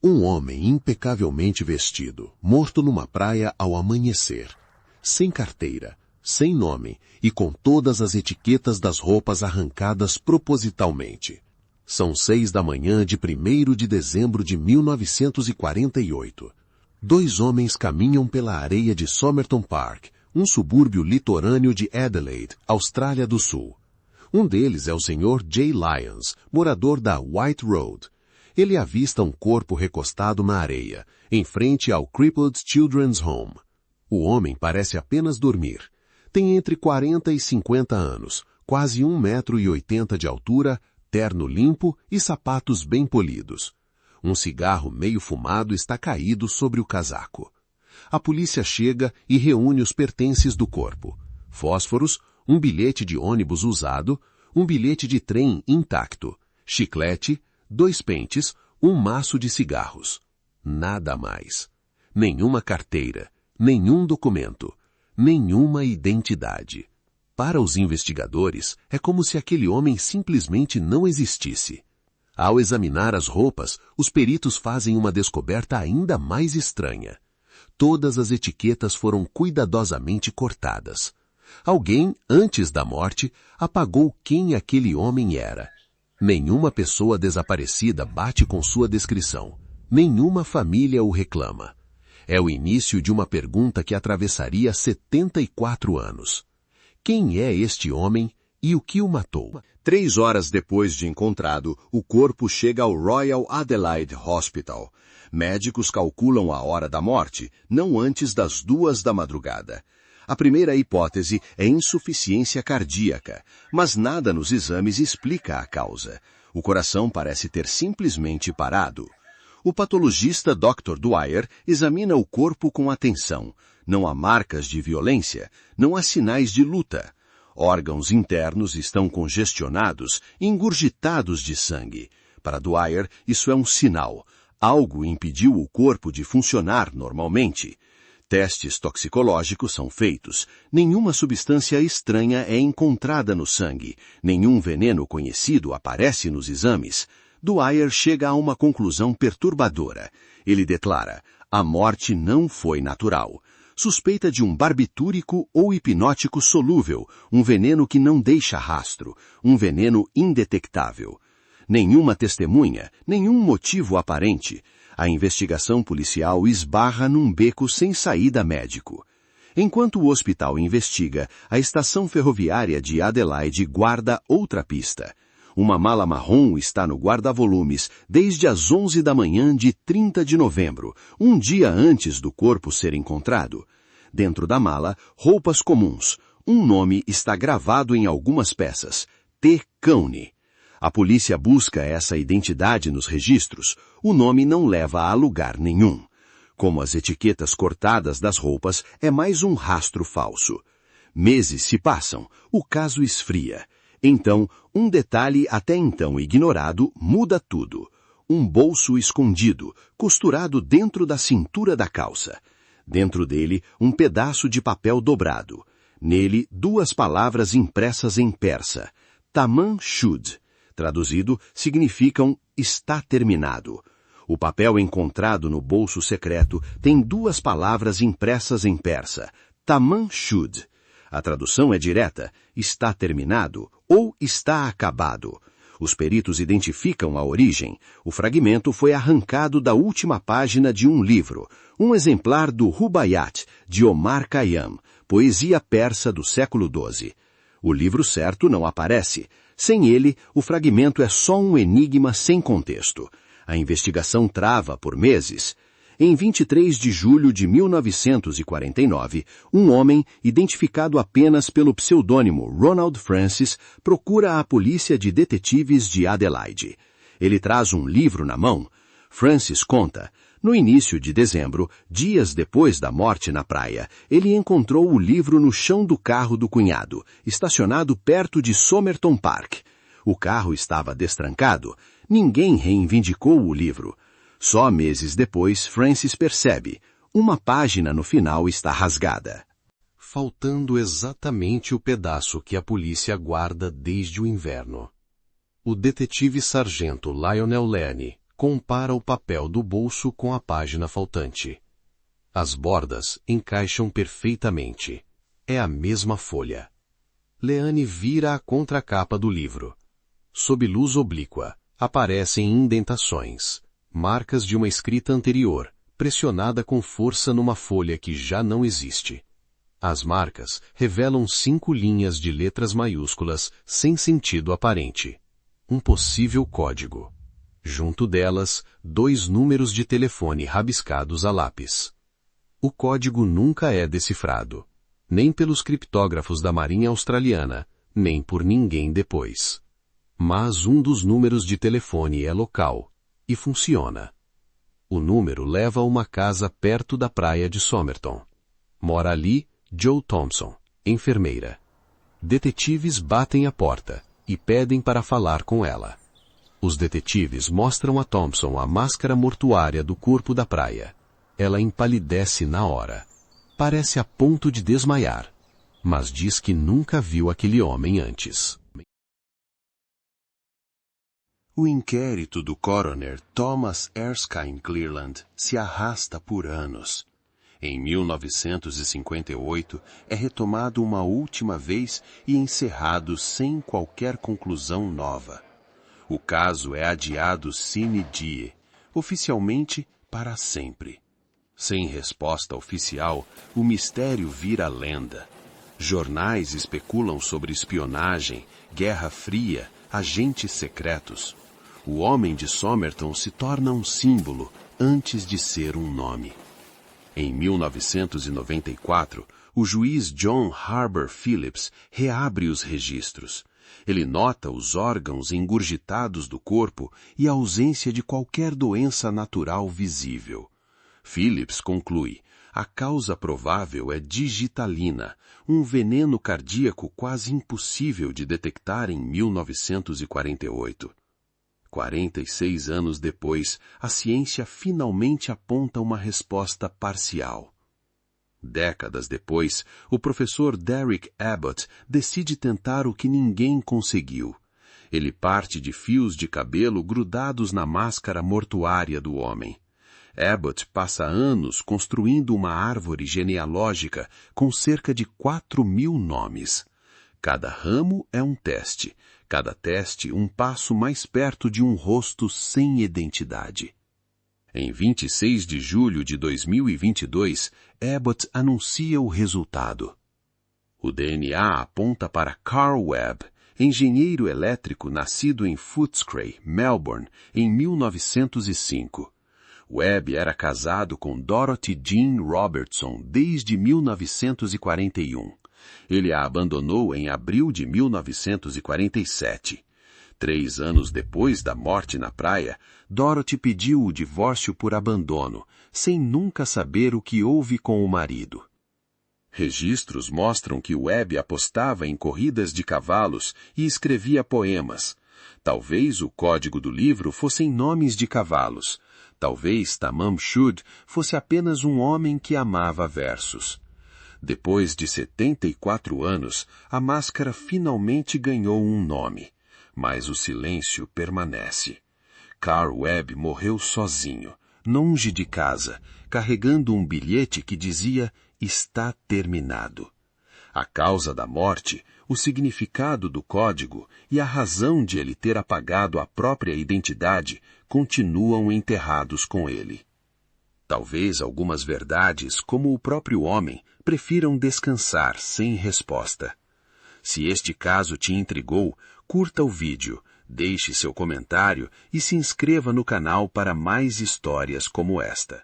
Um homem impecavelmente vestido, morto numa praia ao amanhecer. Sem carteira, sem nome e com todas as etiquetas das roupas arrancadas propositalmente. São 6 da manhã de 1º de dezembro de 1948. 2 homens caminham pela areia de Somerton Park, um subúrbio litorâneo de Adelaide, Austrália do Sul. Um deles é o Sr. Jay Lyons, morador da White Road. Ele avista um corpo recostado na areia, em frente ao Crippled Children's Home. O homem parece apenas dormir. Tem entre 40 e 50 anos, quase 1,80 m de altura, terno limpo e sapatos bem polidos. Um cigarro meio fumado está caído sobre o casaco. A polícia chega e reúne os pertences do corpo. Fósforos, um bilhete de ônibus usado, um bilhete de trem intacto, chiclete, 2 pentes, um maço de cigarros. Nada mais. Nenhuma carteira, nenhum documento, nenhuma identidade. Para os investigadores, é como se aquele homem simplesmente não existisse. Ao examinar as roupas, os peritos fazem uma descoberta ainda mais estranha. Todas as etiquetas foram cuidadosamente cortadas. Alguém, antes da morte, apagou quem aquele homem era. Nenhuma pessoa desaparecida bate com sua descrição. Nenhuma família o reclama. É o início de uma pergunta que atravessaria 74 anos. Quem é este homem e o que o matou? 3 horas depois de encontrado, o corpo chega ao Royal Adelaide Hospital. Médicos calculam a hora da morte, não antes das 2 da madrugada. A primeira hipótese é insuficiência cardíaca, mas nada nos exames explica a causa. O coração parece ter simplesmente parado. O patologista Dr. Dwyer examina o corpo com atenção. Não há marcas de violência, não há sinais de luta. Órgãos internos estão congestionados, engurgitados de sangue. Para Dwyer, isso é um sinal. Algo impediu o corpo de funcionar normalmente. Testes toxicológicos são feitos. Nenhuma substância estranha é encontrada no sangue. Nenhum veneno conhecido aparece nos exames. Dwyer chega a uma conclusão perturbadora. Ele declara: a morte não foi natural. Suspeita de um barbitúrico ou hipnótico solúvel, um veneno que não deixa rastro, um veneno indetectável. Nenhuma testemunha, nenhum motivo aparente. A investigação policial esbarra num beco sem saída médico. Enquanto o hospital investiga, a estação ferroviária de Adelaide guarda outra pista. Uma mala marrom está no guarda-volumes desde as 11 da manhã de 30 de novembro, um dia antes do corpo ser encontrado. Dentro da mala, roupas comuns. Um nome está gravado em algumas peças: T. Cowney. A polícia busca essa identidade nos registros. O nome não leva a lugar nenhum. Como as etiquetas cortadas das roupas, é mais um rastro falso. Meses se passam, o caso esfria. Então, um detalhe até então ignorado muda tudo. Um bolso escondido, costurado dentro da cintura da calça. Dentro dele, um pedaço de papel dobrado. Nele, 2 palavras impressas em persa. Tamam shud. Traduzido, significam está terminado. O papel encontrado no bolso secreto tem 2 palavras impressas em persa. Tamam shud. A tradução é direta, está terminado ou está acabado. Os peritos identificam a origem. O fragmento foi arrancado da última página de um livro, um exemplar do Rubaiyat, de Omar Khayyam, poesia persa do século XII. O livro certo não aparece. Sem ele, o fragmento é só um enigma sem contexto. A investigação trava por meses. Em 23 de julho de 1949, um homem, identificado apenas pelo pseudônimo Ronald Francis, procura a polícia de detetives de Adelaide. Ele traz um livro na mão. Francis conta: no início de dezembro, dias depois da morte na praia, ele encontrou o livro no chão do carro do cunhado, estacionado perto de Somerton Park. O carro estava destrancado. Ninguém reivindicou o livro. Só meses depois, Francis percebe: uma página no final está rasgada. Faltando exatamente o pedaço que a polícia guarda desde o inverno. O detetive sargento Lionel Lane, compara o papel do bolso com a página faltante. As bordas encaixam perfeitamente. É a mesma folha. Leanne vira a contracapa do livro. Sob luz oblíqua, aparecem indentações, marcas de uma escrita anterior, pressionada com força numa folha que já não existe. As marcas revelam 5 linhas de letras maiúsculas sem sentido aparente. Um possível código. Junto delas, 2 números de telefone rabiscados a lápis. O código nunca é decifrado, nem pelos criptógrafos da Marinha Australiana, nem por ninguém depois. Mas um dos números de telefone é local, e funciona. O número leva a uma casa perto da praia de Somerton. Mora ali Joe Thompson, enfermeira. Detetives batem a porta e pedem para falar com ela. Os detetives mostram a Thompson a máscara mortuária do corpo da praia. Ela empalidece na hora. Parece a ponto de desmaiar, mas diz que nunca viu aquele homem antes. O inquérito do coroner Thomas Erskine Clearland se arrasta por anos. Em 1958, é retomado uma última vez e encerrado sem qualquer conclusão nova. O caso é adiado sine die, oficialmente para sempre. Sem resposta oficial, o mistério vira lenda. Jornais especulam sobre espionagem, Guerra Fria, agentes secretos. O homem de Somerton se torna um símbolo antes de ser um nome. Em 1994, o juiz John Harbour Phillips reabre os registros. Ele nota os órgãos engurgitados do corpo e a ausência de qualquer doença natural visível. Phillips conclui: a causa provável é digitalina, um veneno cardíaco quase impossível de detectar em 1948. 46 anos depois, a ciência finalmente aponta uma resposta parcial. Décadas depois, o professor Derek Abbott decide tentar o que ninguém conseguiu. Ele parte de fios de cabelo grudados na máscara mortuária do homem. Abbott passa anos construindo uma árvore genealógica com cerca de 4.000 nomes. Cada ramo é um teste, cada teste um passo mais perto de um rosto sem identidade. Em 26 de julho de 2022, Abbott anuncia o resultado. O DNA aponta para Carl Webb, engenheiro elétrico nascido em Footscray, Melbourne, em 1905. Webb era casado com Dorothy Jean Robertson desde 1941. Ele a abandonou em abril de 1947. 3 anos depois da morte na praia, Dorothy pediu o divórcio por abandono, sem nunca saber o que houve com o marido. Registros mostram que Webb apostava em corridas de cavalos e escrevia poemas. Talvez o código do livro fossem nomes de cavalos. Talvez Tamam Shud fosse apenas um homem que amava versos. Depois de 74 anos, a máscara finalmente ganhou um nome. Mas o silêncio permanece. Carl Webb morreu sozinho, longe de casa, carregando um bilhete que dizia: está terminado. A causa da morte, o significado do código e a razão de ele ter apagado a própria identidade continuam enterrados com ele. Talvez algumas verdades, como o próprio homem, prefiram descansar sem resposta. Se este caso te intrigou, curta o vídeo, deixe seu comentário e se inscreva no canal para mais histórias como esta.